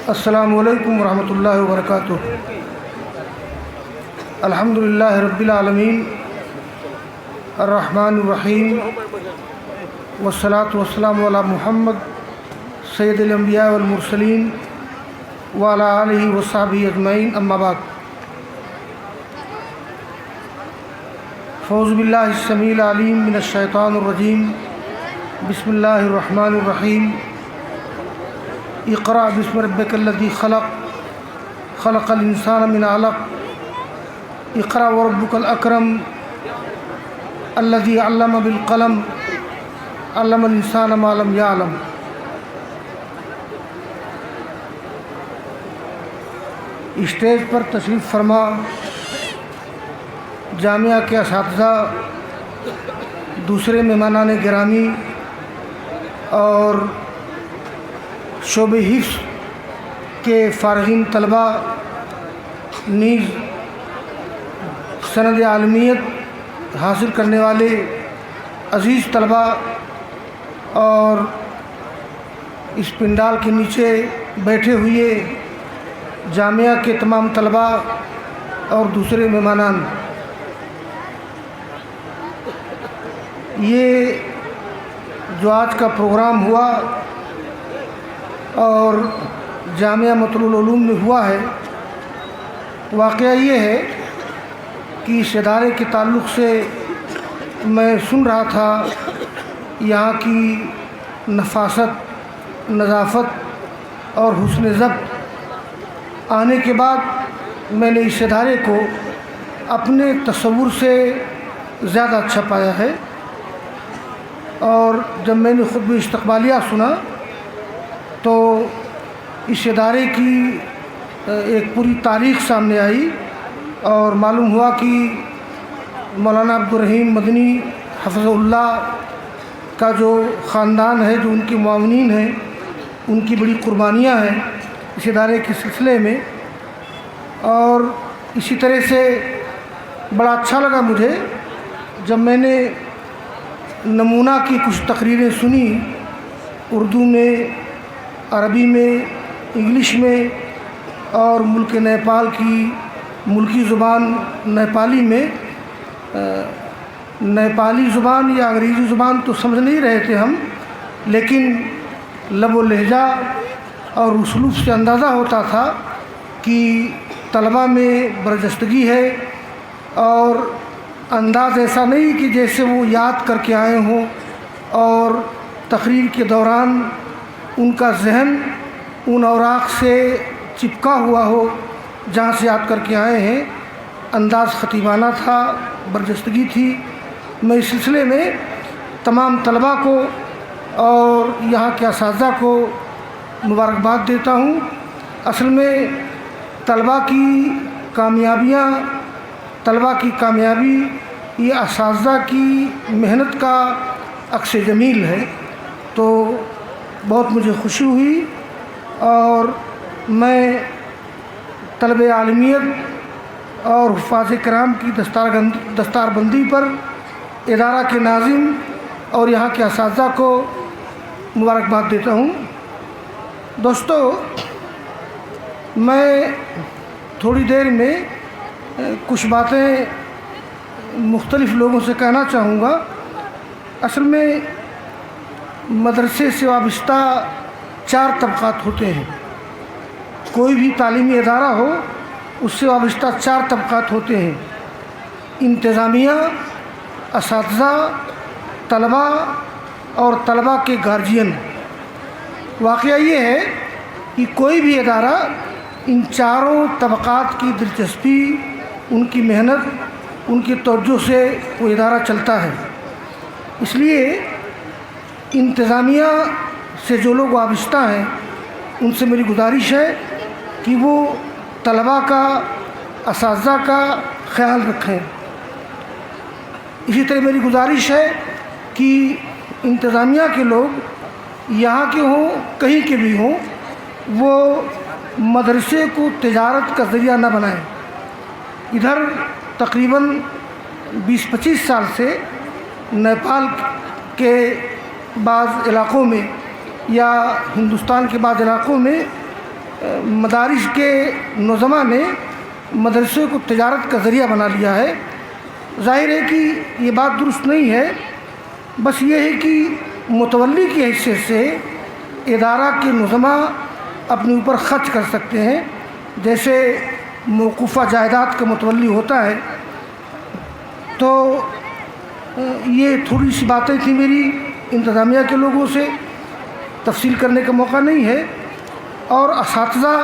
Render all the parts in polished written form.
السلام علیکم ورحمۃ اللہ وبرکاتہ۔ الحمدللہ رب العالمین الرحمن الرحیم والصلاة والسلام علی محمد سید الانبیاء والمرسلین وعلی آلہ وصحبہ اجمعین، اما بعد۔ فاعوذ باللہ السمیع العلیم من الشیطان الرجیم، بسم اللہ الرحمن الرحیم۔ اقرأ بسم ربک الذی خلق، خلق الانسان من علق، اقرأ وربک الاکرم الذی علم بالقلم، علم الانسان ما لم یعلم۔ اسٹیج پر تشریف فرما جامعہ کے اساتذہ، دوسرے مہمانان گرامی اور شعبہ حفظ کے فارغین طلباء، نیز سند عالمیت حاصل کرنے والے عزیز طلباء اور اس پنڈال کے نیچے بیٹھے ہوئے جامعہ کے تمام طلباء اور دوسرے مہمانان، یہ جو آج کا پروگرام ہوا اور جامعہ مطلوع العلوم میں ہوا ہے، واقعہ یہ ہے کہ اس ادارے کے تعلق سے میں سن رہا تھا یہاں کی نفاست، نظافت اور حسن ضبط۔ آنے کے بعد میں نے اس ادارے کو اپنے تصور سے زیادہ اچھا پایا ہے، اور جب میں نے خطبہ استقبالیہ سنا تو اس ادارے کی ایک پوری تاریخ سامنے آئی، اور معلوم ہوا کہ مولانا عبدالرحیم مدنی حفظہ اللہ کا جو خاندان ہے، جو ان کے معاونین ہیں، ان کی بڑی قربانیاں ہیں اس ادارے کے سلسلے میں۔ اور اسی طرح سے بڑا اچھا لگا مجھے جب میں نے نمونہ کی کچھ تقریریں سنی، اردو میں، عربی میں، انگلش میں، اور ملک نیپال کی ملکی زبان نیپالی میں۔ نیپالی زبان یا انگریزی زبان تو سمجھ نہیں رہے تھے ہم، لیکن لب و لہجہ اور اسلوب سے اندازہ ہوتا تھا کہ طلباء میں برجستگی ہے، اور انداز ایسا نہیں کہ جیسے وہ یاد کر کے آئے ہوں، اور تقریر کے دوران ان کا ذہن ان اوراق سے چپکا ہوا ہو جہاں سے یاد کر کے آئے ہیں۔ انداز خطیبانہ تھا، برجستگی تھی۔ میں اس سلسلے میں تمام طلباء کو اور یہاں کے اساتذہ کو مبارکباد دیتا ہوں۔ اصل میں طلباء کی کامیابی یہ اساتذہ کی محنت کا عکس جمیل ہے، تو بہت مجھے خوشی ہوئی، اور میں طلب عالمیت اور حفاظ کرام کی دستار بندی پر ادارہ کے ناظم اور یہاں کے اساتذہ کو مبارکباد دیتا ہوں۔ دوستو، میں تھوڑی دیر میں کچھ باتیں مختلف لوگوں سے کہنا چاہوں گا۔ اصل میں مدرسے سے وابستہ 4 طبقات ہوتے ہیں۔ کوئی بھی تعلیمی ادارہ ہو، اس سے وابستہ 4 طبقات ہوتے ہیں: انتظامیہ، اساتذہ، طلباء اور طلباء کے گارجین۔ واقعہ یہ ہے کہ کوئی بھی ادارہ ان 4 طبقات کی دلچسپی، ان کی محنت، ان کی توجہ سے وہ ادارہ چلتا ہے۔ اس لیے انتظامیہ سے جو لوگ وابستہ ہیں ان سے میری گزارش ہے کہ وہ طلباء کا، اساتذہ کا خیال رکھیں۔ اسی طرح میری گزارش ہے کہ انتظامیہ کے لوگ یہاں کے ہوں، کہیں کے بھی ہوں، وہ مدرسے کو تجارت کا ذریعہ نہ بنائیں۔ ادھر تقریباً 20-25 سال سے نیپال کے بعض علاقوں میں یا ہندوستان کے بعض علاقوں میں مدارس کے نظما نے مدرسے کو تجارت کا ذریعہ بنا لیا ہے۔ ظاہر ہے کہ یہ بات درست نہیں ہے، بس یہ ہے کہ متولی کی حیثیت سے ادارہ کے نظما اپنے اوپر خرچ کر سکتے ہیں، جیسے موقوفہ جائیداد کا متولی ہوتا ہے۔ تو یہ تھوڑی سی باتیں تھیں میری انتظامیہ کے لوگوں سے، تفصیل کرنے کا موقع نہیں ہے۔ اور اساتذہ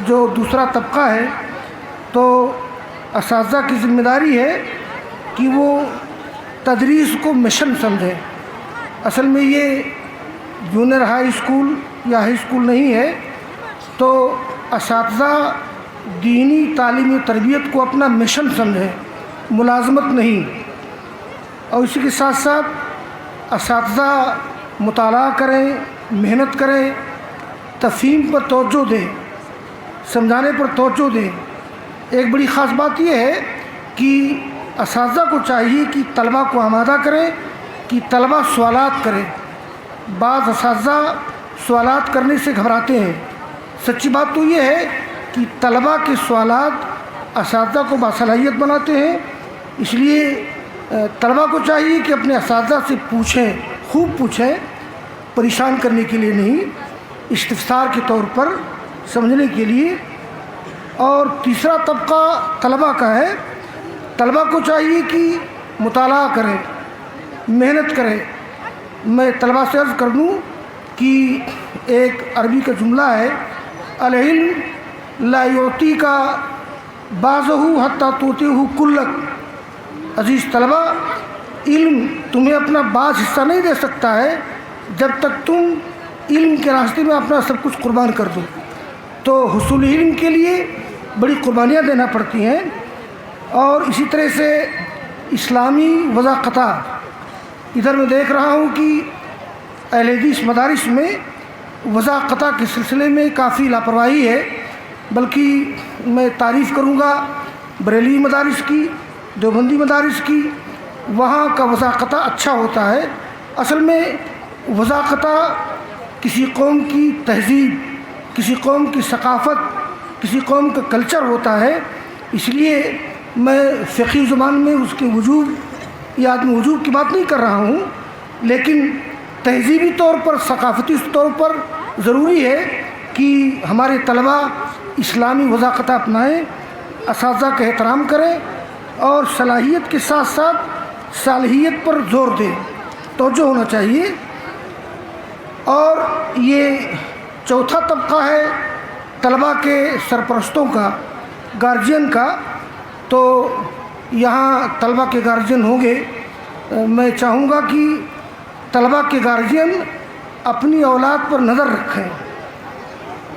جو دوسرا طبقہ ہے، تو اساتذہ کی ذمہ داری ہے کہ وہ تدریس کو مشن سمجھیں۔ اصل میں یہ جونیئر ہائی اسکول یا ہائی اسکول نہیں ہے، تو اساتذہ دینی تعلیم و تربیت کو اپنا مشن سمجھیں، ملازمت نہیں۔ اور اسی کے ساتھ ساتھ اساتذہ مطالعہ کریں، محنت کریں، تفہیم پر توجہ دیں، سمجھانے پر توجہ دیں۔ ایک بڑی خاص بات یہ ہے کہ اساتذہ کو چاہیے کہ طلباء کو آمادہ کریں کہ طلباء سوالات کریں۔ بعض اساتذہ سوالات کرنے سے گھبراتے ہیں۔ سچی بات تو یہ ہے کہ طلباء کے سوالات اساتذہ کو باصلاحیت بناتے ہیں، اس لیے طلباء کو چاہیے کہ اپنے اساتذہ سے پوچھیں، خوب پوچھیں، پریشان کرنے کے لیے نہیں، استفسار کے طور پر سمجھنے کے لیے۔ اور تیسرا طبقہ طلباء کا ہے۔ طلباء کو چاہیے کہ مطالعہ کریں، محنت کریں۔ میں طلباء سے عرض کر دوں کہ ایک عربی کا جملہ ہے، العلم لا یعطی کا بعضہ حتی توتیہ کلک۔ عزیز طلباء، علم تمہیں اپنا بعض حصہ نہیں دے سکتا ہے جب تک تم علم کے راستے میں اپنا سب کچھ قربان کر دو۔ تو حصول علم کے لیے بڑی قربانیاں دینا پڑتی ہیں۔ اور اسی طرح سے اسلامی وضاقتہ، ادھر میں دیکھ رہا ہوں کہ اہل حدیث مدارس میں وضاقتہ کے سلسلے میں کافی لاپرواہی ہے، بلکہ میں تعریف کروں گا بریلوی مدارس کی، دیوبندی مدارس کی۔ وہاں کا وضاقتہ اچھا ہوتا ہے۔ اصل میں وضاقتہ کسی قوم کی تہذیب، کسی قوم کی ثقافت، کسی قوم کا کلچر ہوتا ہے۔ اس لیے میں فقہی زبان میں اس کے وجوب یا عدم وجوب کی بات نہیں کر رہا ہوں، لیکن تہذیبی طور پر، ثقافتی طور پر ضروری ہے کہ ہمارے طلباء اسلامی وضاقتہ اپنائیں، اساتذہ کا احترام کریں، اور صلاحیت کے ساتھ ساتھ صالحیت پر زور دیں، توجہ ہونا چاہیے۔ اور یہ چوتھا طبقہ ہے طلباء کے سرپرستوں کا، گارجین کا۔ تو یہاں طلباء کے گارجین ہوں گے، میں چاہوں گا کہ طلباء کے گارجین اپنی اولاد پر نظر رکھیں،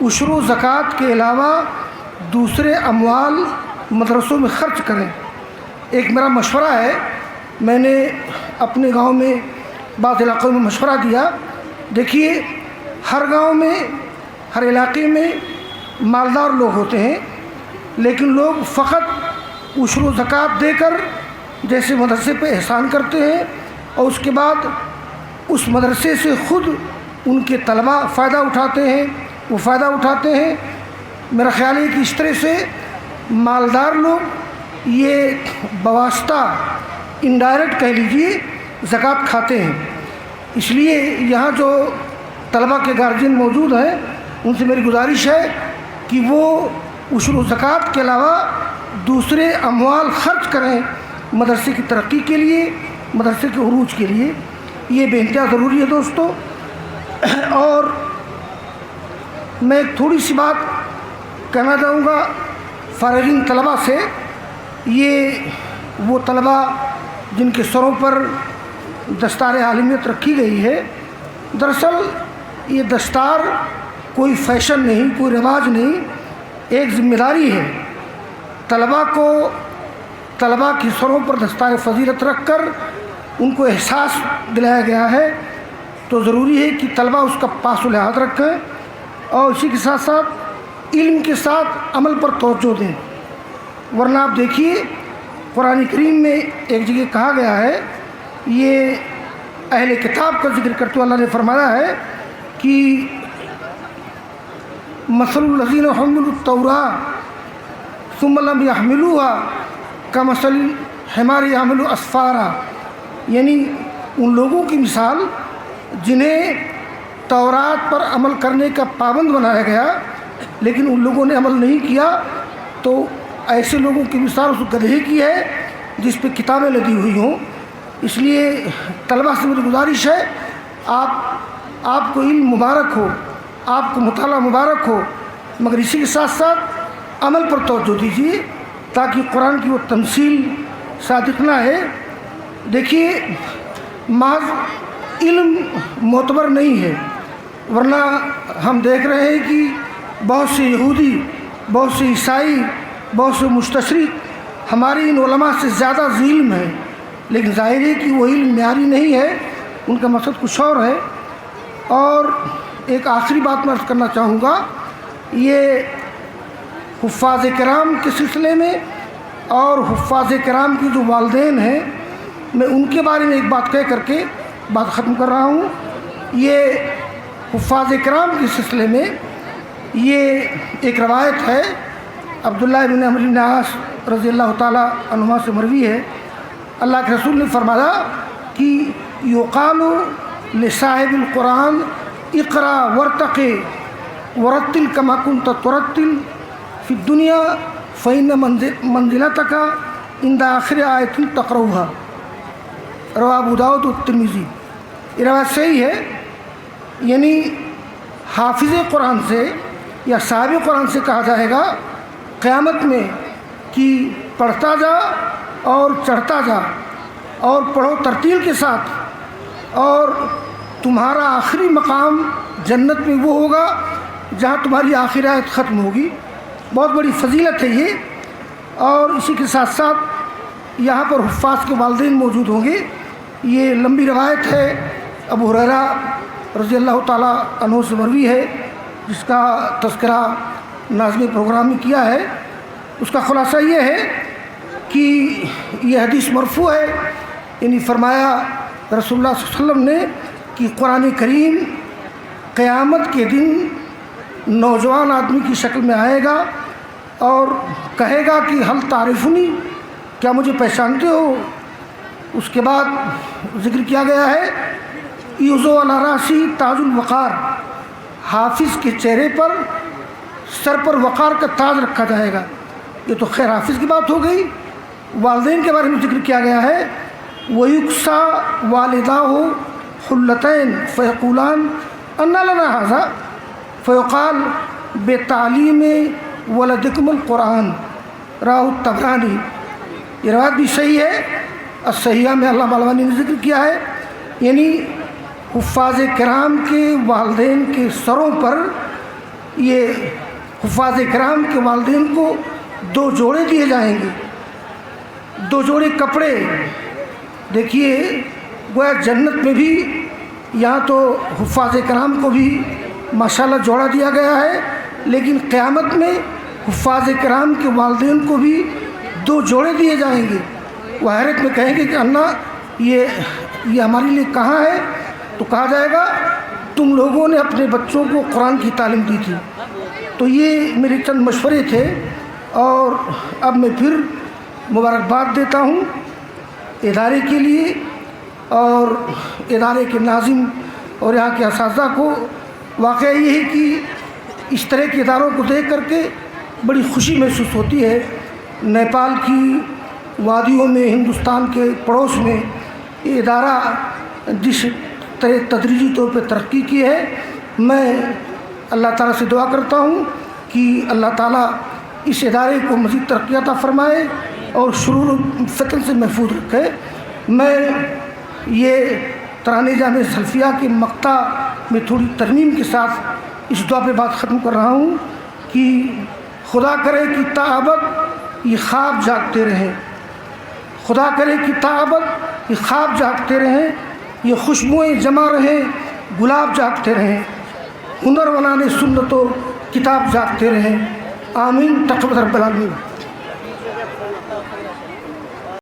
عشر و زکوٰۃ کے علاوہ دوسرے اموال مدرسوں میں خرچ کریں۔ ایک میرا مشورہ ہے، میں نے اپنے گاؤں میں بعض علاقوں میں مشورہ دیا۔ دیکھیے، ہر گاؤں میں، ہر علاقے میں مالدار لوگ ہوتے ہیں، لیکن لوگ فقط عشر و زکوٰۃ دے کر جیسے مدرسے پہ احسان کرتے ہیں، اور اس کے بعد اس مدرسے سے خود ان کے طلباء فائدہ اٹھاتے ہیں، وہ فائدہ اٹھاتے ہیں۔ میرا خیال ہے کہ اس طرح سے مالدار لوگ یہ بواسطہ، انڈائریکٹ کہہ لیجیے، زکوٰۃ کھاتے ہیں۔ اس لیے یہاں جو طلباء کے گارجین موجود ہیں، ان سے میری گزارش ہے کہ وہ عشر و زکوٰۃ کے علاوہ دوسرے اموال خرچ کریں مدرسے کی ترقی کے لیے، مدرسے کے عروج کے لیے۔ یہ بے انتہا ضروری ہے دوستو۔ اور میں ایک تھوڑی سی بات کہنا چاہوں گا فارغین طلباء سے۔ یہ وہ طلباء جن کے سروں پر دستار عالمیت رکھی گئی ہے، دراصل یہ دستار کوئی فیشن نہیں، کوئی رواج نہیں، ایک ذمہ داری ہے۔ طلباء کو، طلباء کی سروں پر دستار فضیلت رکھ کر ان کو احساس دلایا گیا ہے، تو ضروری ہے کہ طلباء اس کا پاس و لحاظ رکھیں، اور اسی کے ساتھ ساتھ علم کے ساتھ عمل پر توجہ دیں۔ ورنہ آپ دیکھیے، قرآن کریم میں ایک جگہ کہا گیا ہے، یہ اہل کتاب کا ذکر کرتے ہوئے اللہ نے فرمایا ہے کہ مثل الذین حملوا التوراۃ ثم لم يحملوها کمثل الحمار يحمل اسفارا، یعنی ان لوگوں کی مثال جنہیں تورات پر عمل کرنے کا پابند بنایا گیا لیکن ان لوگوں نے عمل نہیں کیا، تو ایسے لوگوں کی مثال اس گدھے کی ہے جس پہ کتابیں لدی ہوئی ہوں۔ اس لیے طلبہ سے میری گزارش ہے، آپ کو علم مبارک ہو، آپ کو مطالعہ مبارک ہو، مگر اسی کے ساتھ ساتھ عمل پر توجہ دیجیے تاکہ قرآن کی وہ تمثیل صادق نہ ہے۔ دیکھیے محض علم معتبر نہیں ہے، ورنہ ہم دیکھ رہے ہیں کہ بہت سے یہودی، بہت سے عیسائی، بہت سے مستشرق ہماری ان علماء سے زیادہ ذی علم ہیں، لیکن ظاہر ہے کہ وہ علم معیاری نہیں ہے، ان کا مقصد کچھ اور ہے۔ اور ایک آخری بات میں عرض کرنا چاہوں گا، یہ حفاظ کرام کے سلسلے میں اور حفاظ کرام کی جو والدین ہیں، میں ان کے بارے میں ایک بات کہہ کر کے بات ختم کر رہا ہوں۔ یہ حفاظ کرام کے سلسلے میں یہ ایک روایت ہے، عبداللہ بن عمرو بن عاص رضی اللہ تعالیٰ عنہما سے مروی ہے، اللہ کے رسول نے فرمایا کہ یقال لصاحب القرآن اقرا ورتقی ورتل کما کنت ترتل فی الدنیا فإن منزلتک عند آخر آیۃ تقرؤها، رواه ابو داؤد والترمذی۔ یہ روایت صحیح ہے، یعنی حافظ قرآن سے یا صاحب قرآن سے کہا جائے گا قیامت میں کہ پڑھتا جا اور چڑھتا جا اور پڑھو ترتیل کے ساتھ، اور تمہارا آخری مقام جنت میں وہ ہوگا جہاں تمہاری آخری آیت ختم ہوگی۔ بہت بڑی فضیلت ہے یہ۔ اور اسی کے ساتھ ساتھ یہاں پر حفاظ کے والدین موجود ہوں گے۔ یہ لمبی روایت ہے، ابو ہریرہ رضی اللہ تعالیٰ عنہ سے مروی ہے، جس کا تذکرہ ناظم پروگرام میں کیا ہے۔ اس کا خلاصہ یہ ہے کہ یہ حدیث مرفوع ہے، یعنی فرمایا رسول اللہ صلی اللہ علیہ وسلم نے کہ قرآن کریم قیامت کے دن نوجوان آدمی کی شکل میں آئے گا اور کہے گا کہ حل تعریفنی، کیا مجھے پہچانتے ہو؟ اس کے بعد ذکر کیا گیا ہے یوزو علی راسی تاج الوقار، حافظ کے چہرے پر سر پر وقار کا تاج رکھا جائے گا۔ یہ تو خیر حافظ کی بات ہو گئی۔ والدین کے بارے میں ذکر کیا گیا ہے وَيُكْسَى وَالِدَاهُ حُلَّتَيْن فَيَقُولَانِ أَنَّ لَنَا هَذَا فَيُقَالُ بِتَعْلِيمِ وَلَدِكُمُ الْقُرْآنَ، راہ الطبرانی۔ یہ روایت بھی صحیح ہے، الصحیحہ میں علامہ البانی نے ذکر کیا ہے، یعنی حفاظ کرام کے والدین کے سروں پر، یہ حفاظ کرام کے والدین کو 2 جوڑے دیے جائیں گے، 2 جوڑے کپڑے۔ دیکھیے گویا جنت میں بھی یہاں تو حفاظ کرام کو بھی ماشاءاللہ جوڑا دیا گیا ہے، لیکن قیامت میں حفاظ کرام کے والدین کو بھی 2 جوڑے دیے جائیں گے۔ وہ حیرت میں کہیں گے کہ اللہ یہ ہمارے لیے کہاں ہے؟ تو کہا جائے گا تم لوگوں نے اپنے بچوں کو قرآن کی تعلیم دی تھی۔ تو یہ میرے چند مشورے تھے، اور اب میں پھر مبارکباد دیتا ہوں ادارے کے لیے اور ادارے کے ناظم اور یہاں کے اساتذہ کو۔ واقعہ یہ ہے کہ اس طرح کے اداروں کو دیکھ کر کے بڑی خوشی محسوس ہوتی ہے۔ نیپال کی وادیوں میں، ہندوستان کے پڑوس میں یہ ادارہ جس طرح تدریجی طور پہ ترقی کی ہے، میں اللہ تعالیٰ سے دعا کرتا ہوں کہ اللہ تعالیٰ اس ادارے کو مزید ترقی عطا فرمائے اور شرور و فتن سے محفوظ رکھے۔ میں یہ ترانہ جامع سلفیہ کے مقطع میں تھوڑی ترمیم کے ساتھ اس دعا پہ بات ختم کر رہا ہوں کہ خدا کرے کہ تا ابد یہ خواب جاگتے رہیں، خدا کرے کہ تا ابد یہ خواب جاگتے رہیں، یہ خوشبوئیں جمع رہیں، گلاب جاگتے رہیں، ہنر بنانے سنت و کتاب جاگتے رہیں۔ آمین تقبل رب العالمین۔